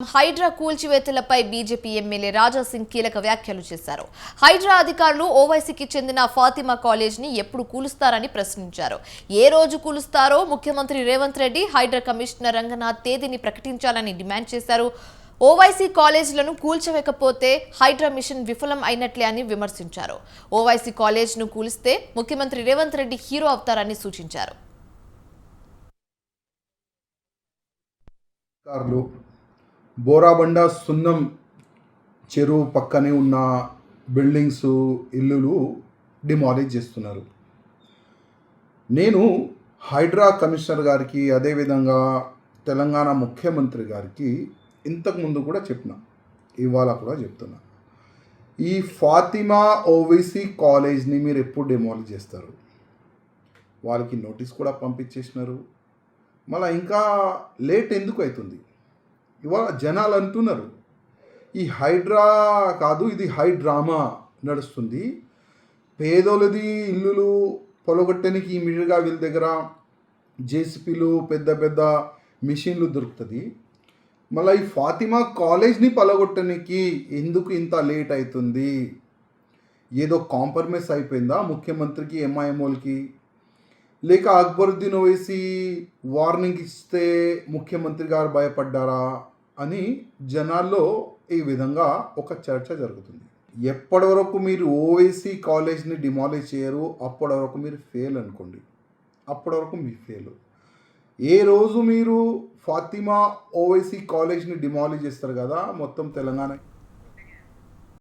Hydraa కూల్చివేతలపై BJP MLA Raja Singh కీలక వ్యాఖ్యలు చేశారు. హైడ్రా అధికారులు ఓవైసీకి చెందిన ఫాతిమా కాలేజ్ని ఎప్పుడు కూలుస్తారని ప్రశ్నించారు. ఏ రోజు కూలుస్తారో ముఖ్యమంత్రి రేవంత్ రెడ్డి, హైడ్రా కమిషనర్ రంగనాథ్ తేదీని ప్రకటించాలని డిమాండ్ చేశారు. ఓవైసీ కాలేజీలను కూల్చవేయకపోతే హైడ్రా మిషన్ విఫలం అయినట్లే అని విమర్శించారు. ఓవైసీ కాలేజ్ను కూలిస్తే ముఖ్యమంత్రి రేవంత్ రెడ్డి హీరో అవుతారని సూచించారు. బోరాబండ సున్నం చెరువు పక్కనే ఉన్న బిల్డింగ్స్ ఇల్లులు డిమాలిష్ చేస్తున్నారు. నేను హైడ్రా కమిషనర్ గారికి అదేవిధంగా తెలంగాణ ముఖ్యమంత్రి గారికి ఇంతకుముందు కూడా చెప్పిన, ఇవాళ కూడా చెప్తున్నా, ఈ ఫాతిమా ఓవైసీ కాలేజ్ని మీరు ఎప్పుడు డిమాలిష్ చేస్తారు? వాళ్ళకి నోటీస్ కూడా పంపించేసినారు. మళ్ళీ ఇంకా లేట్ ఎందుకు అవుతుంది? ఇవాళ జనాలు అంటున్నారు ఈ హైడ్రా కాదు, ఇది హైడ్రామా నడుస్తుంది. పేదోళ్ళది ఇల్లులు పొలగొట్టడానికి ఇమీడియట్గా వీళ్ళ దగ్గర జేసీపీలు పెద్ద పెద్ద మిషన్లు దొరుకుతుంది. మళ్ళీ ఈ ఫాతిమా కాలేజ్ని పలగొట్టడానికి ఎందుకు ఇంత లేట్ అవుతుంది? ఏదో కాంప్రమైజ్ అయిపోయిందా ముఖ్యమంత్రికి, ఎంఐఎంఓలకి? లేక అక్బరుద్దీన్ ఓవైసీ వార్నింగ్ ఇస్తే ముఖ్యమంత్రి గారు భయపడ్డారా అని జనాల్లో ఈ విధంగా ఒక చర్చ జరుగుతుంది. ఎప్పటి వరకు మీరు ఓవైసీ కాలేజ్ని డిమాలిష్ చేయరు అప్పటి వరకు మీరు ఫెయిల్ అనుకోండి. అప్పటి వరకు మీరు ఫెయిల్. ఏ రోజు మీరు ఫాతిమా ఓవైసీ కాలేజ్ని డిమాలిష్ చేస్తారు కదా మొత్తం తెలంగాణ